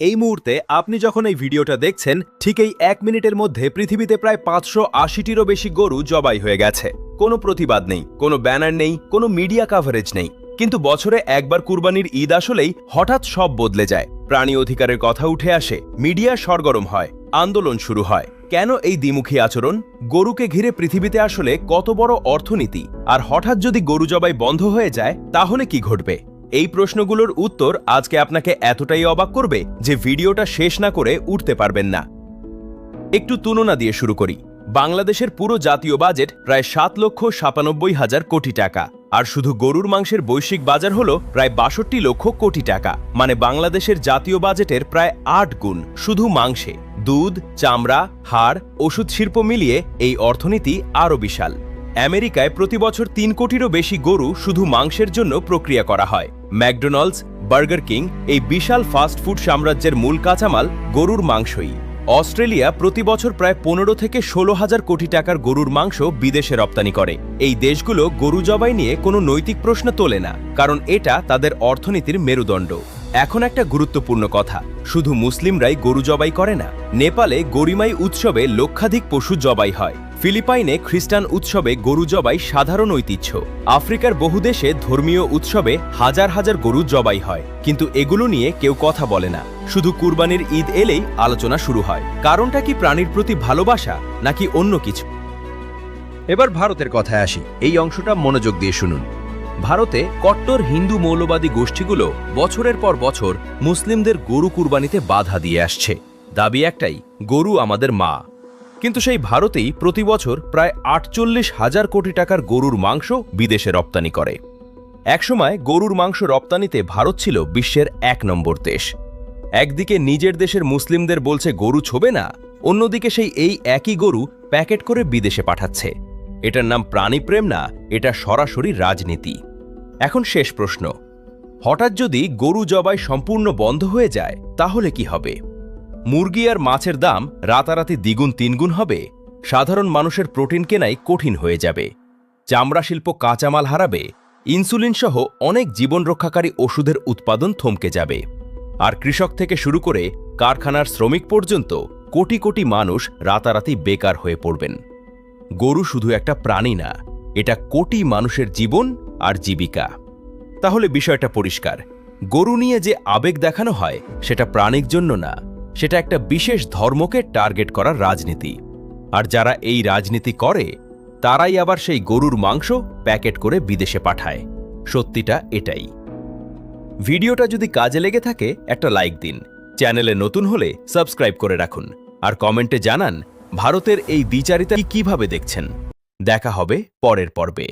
এই মুহূর্তে আপনি যখন এই ভিডিওটা দেখছেন ঠিক এই 1 মিনিটের মধ্যে পৃথিবীতে প্রায় 580টিরও বেশি গরু জবাই হয়ে গেছে। কোনো প্রতিবাদ নেই, কোনো ব্যানার নেই, কোনো মিডিয়া কভারেজ নেই। কিন্তু বছরে একবার কুরবানির ঈদ আসলেই হঠাৎ সব বদলে যায়। প্রাণী অধিকারের কথা উঠে আসে, মিডিয়া সরগরম হয়, আন্দোলন শুরু হয়। কেন এই দ্বিমুখী আচরণ? গরুকে ঘিরে পৃথিবীতে আসলে কত বড় অর্থনীতি? আর হঠাৎ যদি গরু জবাই বন্ধ হয়ে যায় তাহলে কি ঘটবে? এই প্রশ্নগুলোর উত্তর আজকে আপনাকে এতটাই অবাক করবে যে ভিডিওটা শেষ না করে উঠতে পারবেন না। একটু তুলনা দিয়ে শুরু করি। বাংলাদেশের পুরো জাতীয় বাজেট প্রায় 7,97,000 কোটি টাকা, আর শুধু গরুর মাংসের বৈশ্বিক বাজার হলো প্রায় 62 লক্ষ কোটি টাকা। মানে বাংলাদেশের জাতীয় বাজেটের প্রায় 8 গুণ শুধু মাংসে। দুধ, চামড়া, হাড়, ওষুধ শিল্প মিলিয়ে এই অর্থনীতি আরও বিশাল। আমেরিকায় প্রতি বছর 3 কোটিরও বেশি গরু শুধু মাংসের জন্য প্রক্রিয়া করা হয়। ম্যাকডোনাল্ডস, বার্গার কিং এই বিশাল ফাস্ট ফুড সাম্রাজ্যের মূল কাঁচামাল গরুর মাংসই। অস্ট্রেলিয়া প্রতি বছর প্রায় 15 থেকে 16,000 কোটি টাকার গরুর মাংস বিদেশে রপ্তানি করে। এই দেশগুলো গরু জবাই নিয়ে কোনো নৈতিক প্রশ্ন তোলে না, কারণ এটা তাদের অর্থনীতির মেরুদণ্ড। এখন একটা গুরুত্বপূর্ণ কথা, শুধু মুসলিমরাই গরু জবাই করে না। নেপালে গরিমাই উৎসবে লক্ষাধিক পশু জবাই হয়। ফিলিপাইনে খ্রিস্টান উৎসবে গরু জবাই সাধারণ ঐতিহ্য। আফ্রিকার বহু দেশে ধর্মীয় উৎসবে হাজার হাজার গরু জবাই হয়, কিন্তু এগুলো নিয়ে কেউ কথা বলে না। শুধু কুরবানির ঈদ এলেই আলোচনা শুরু হয়। কারণটা কি প্রাণীর প্রতি ভালোবাসা, নাকি অন্য কিছু? এবার ভারতের কথায় আসি। এই অংশটা মনোযোগ দিয়ে শুনুন। ভারতে কট্টর হিন্দু মৌলবাদী গোষ্ঠীগুলো বছরের পর বছর মুসলিমদের গরু কুরবানিতে বাধা দিয়ে আসছে। দাবি একটাই, গরু আমাদের মা। কিন্তু সেই ভারতেই প্রতি বছর প্রায় 48,000 কোটি টাকার গরুর মাংস বিদেশে রপ্তানি করে। একসময় গরুর মাংস রপ্তানিতে ভারত ছিল বিশ্বের 1 নম্বর দেশ। একদিকে নিজের দেশের মুসলিমদের বলছে গরু ছোবে না, অন্যদিকে সেই একই গরু প্যাকেট করে বিদেশে পাঠাচ্ছে। এটার নাম প্রাণীপ্রেম না, এটা সরাসরি রাজনীতি। এখন শেষ প্রশ্ন, হঠাৎ যদি গরু জবাই সম্পূর্ণ বন্ধ হয়ে যায় তাহলে কি হবে? মুরগি আর মাছের দাম রাতারাতি দ্বিগুণ তিনগুণ হবে। সাধারণ মানুষের প্রোটিন কেনাই কঠিন হয়ে যাবে। চামড়া শিল্প কাঁচামাল হারাবে। ইনসুলিন সহ অনেক জীবন রক্ষাকারী ওষুধের উৎপাদন থমকে যাবে। আর কৃষক থেকে শুরু করে কারখানার শ্রমিক পর্যন্ত কোটি কোটি মানুষ রাতারাতি বেকার হয়ে পড়বেন। গরু শুধু একটা প্রাণী না, এটা কোটি মানুষের জীবন আর জীবিকা। তাহলে বিষয়টা পরিষ্কার, গরু নিয়ে যে আবেগ দেখানো হয় সেটা প্রাণীর জন্য না, সেটা একটা বিশেষ ধর্মকে টার্গেট করার রাজনীতি। আর যারা এই রাজনীতি করে তারাই আবার সেই গরুর মাংস প্যাকেট করে বিদেশে পাঠায়। সত্যিটা এটাই। ভিডিওটা যদি কাজে লেগে থাকে একটা লাইক দিন, চ্যানেলে নতুন হলে সাবস্ক্রাইব করে রাখুন, আর কমেন্টে জানান ভারতের এই দ্বিচারিতা কিভাবে দেখছেন। দেখা হবে পরের পর্বে।